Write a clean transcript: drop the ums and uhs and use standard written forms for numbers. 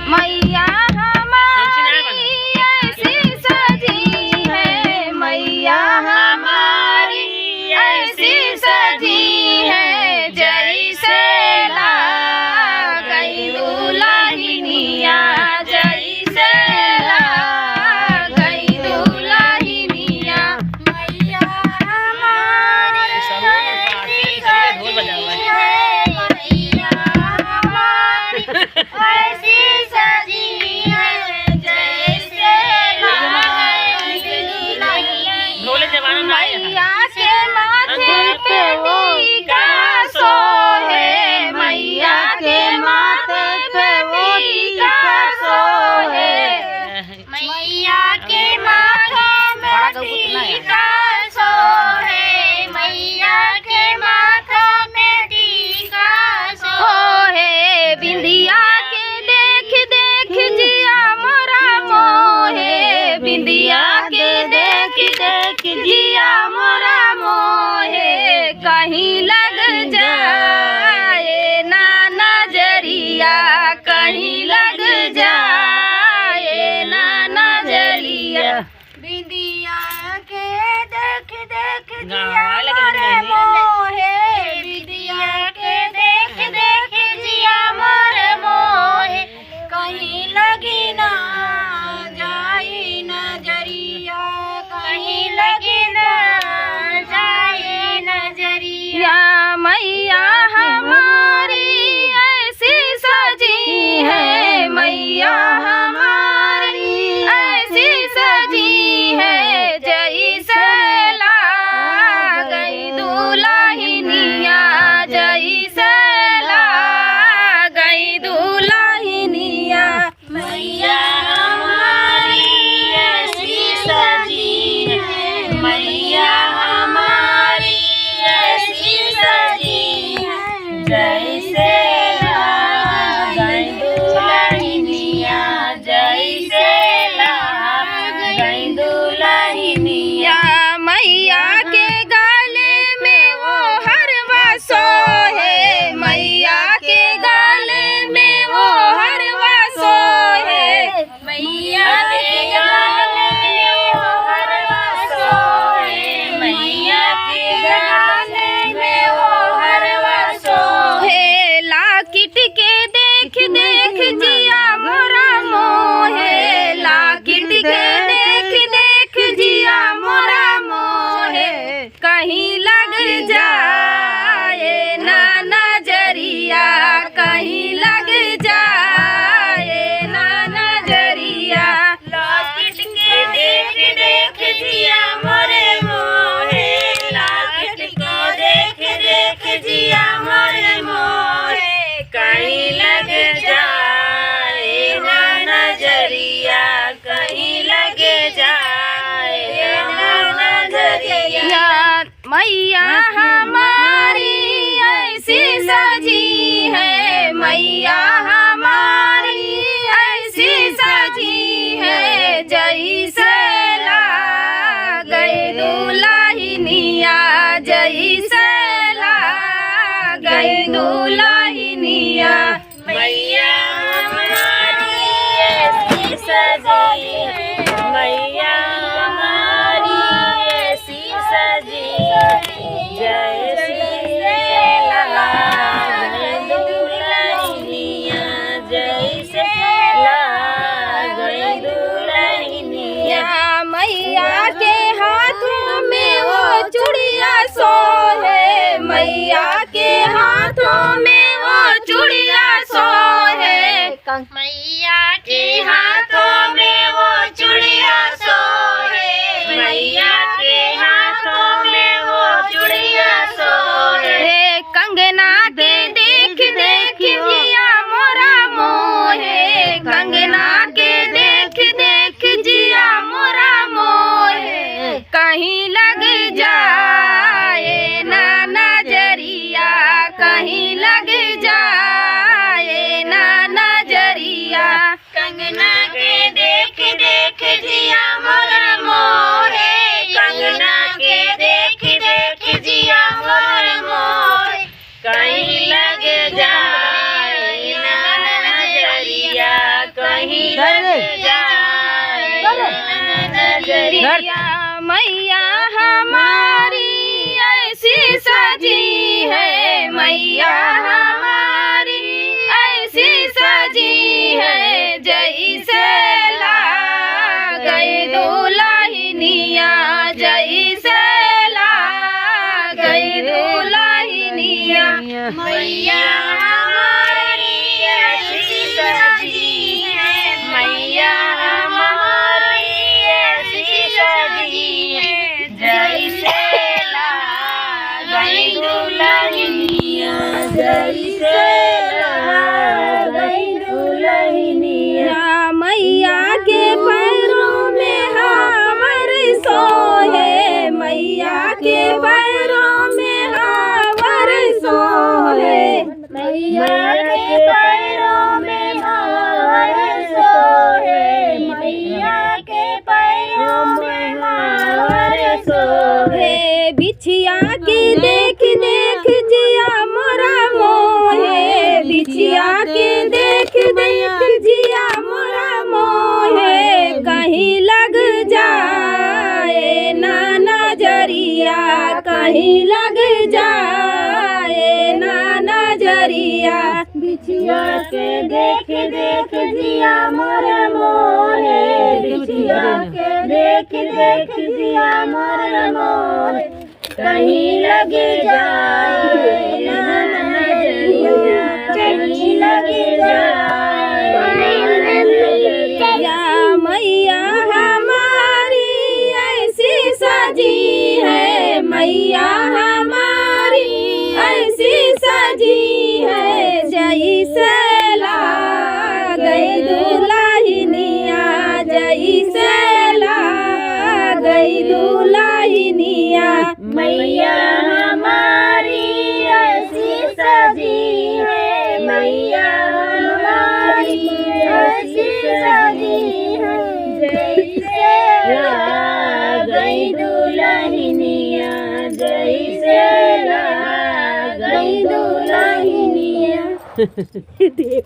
मैया हमारी ऐसी सजी है, मैया हमारी ऐसी सजी है, जैसे गई दुल्हनिया, जैसे गई दुल्हनिया। मैया हमारी ऐसी सजी है, मैया हमारी ऐसी सजी है, जैसे मैया के माथे पे टीका सोहे, मैया के माथे पे टीका सोहे, मैया के माथे में टीका सोहे, मैया के माथे में टीका सोहे। बिंदिया के देख देख जिया मोरा मोहे, बिंदिया के देख देख जिया मोरा मोहे, कहीं लग जाए ना नजरिया, कहीं लग जाए ना नजरिया। बिंदिया के देख देख जिया मोरे मोहे, बिंदिया के देख देख जिया मोरे मोहे, कहीं लगी ना जाए नजरिया, कहीं लगी ना जाए नजरिया। मैया हमारी ऐसी सजी है, मैया हमारी ऐसी सजी है, जैसे गई दुल्हनिया, जैसे गई दुल्हनिया। मैया हमारी ऐसी सजी है, मैया हमारी ऐसी सजी है, जैसे गई दुल्हनिया, जैसे गई दुल्हनिया। मैया के गले में वो हरवा सोहे, मैया के गले में वो हरवा सोहे, मैया के गले में वो हरवा सोहे, मैया के गले में वो हरवा सोहे। लाकिट के देख देख जिया मोरा मोहे, लाकिट के देख देख जिया मोरा मोहे, कहीं लग जाए ना नजरिया, कहीं लग जाए ना नजरिया। लाकिट के देख देख जिया मोरे मोहे, लाकिट को देख देख जिया मोरे मोहे, कहीं लग जाए ना नजरिया, कहीं लग जाए ना नजरिया। मैया हमारी ऐसी सजी है, मैया हमारी ऐसी सजी है, जैसे गई दुल्हनिया, जैसे गई दुल्हनिया। मैया हमारी ऐसी सजी है, मैया हमारी ऐसी सजी है, जैसे गई दुल्हनिया, जैसे गई दुल्हनिया। मैया के हाथों में वो चूड़िया सोहे, मैया के हाथों में वो चूड़िया सोहे, मैया के हाथों में वो चूड़िया सोहे, मैया के हाथों में वो चूड़िया सोहे। कंगना के देख देख जिया मोरा मोहे, कंगना के देख देख जिया मोरा मोहे, कहीं लग जाए ना नजरिया, कहीं लग जाए ना नजरिया। कंगना के देख देख जिया मैया मैया हमारी ऐसी सजी है, मैया हमारी ऐसी सजी है, जैसे ला गई दुल्हनिया, जैसे ला गई दुल्हनिया। मैया हमारी ऐसी सजी है, मैया हमारी ऐसी सजी है, जैसे ला गई दुल्हनिया, जैसे ला गई दुल्हनिया। मैया के पैरों में हावर सोहे, मैया के पैरों में हावर सोहे, मैया के पैरों में हावर सोहे, मैया के पैरों में हावर सोहे। बिछिया की देख देख जिया मोरा मोहे, बिछिया की देख देख जिया मोरा मोहे, कहीं लग जाए ना नजरिया, कहीं लग जाए ना नजरिया। बिछिया के देख देख जिया मोरा मोहे, बिछिया के देख देख जिया मोरा मोहे, कहीं लग जाए ना नजरिया, कहीं लग जाए नजरिया। मैया हमारी ऐसी सजी है, मैया हमारी ऐसी सजी है, जैसे ला गई दुल्हनिया, जैसे ला गई दुल्हनिया। मैया हमारी ऐसी सजी है, मैया हमारी ऐसी सजी है, जैसे ला गई दुल्हनिया, जैसे ला गई दुल्हनिया। देख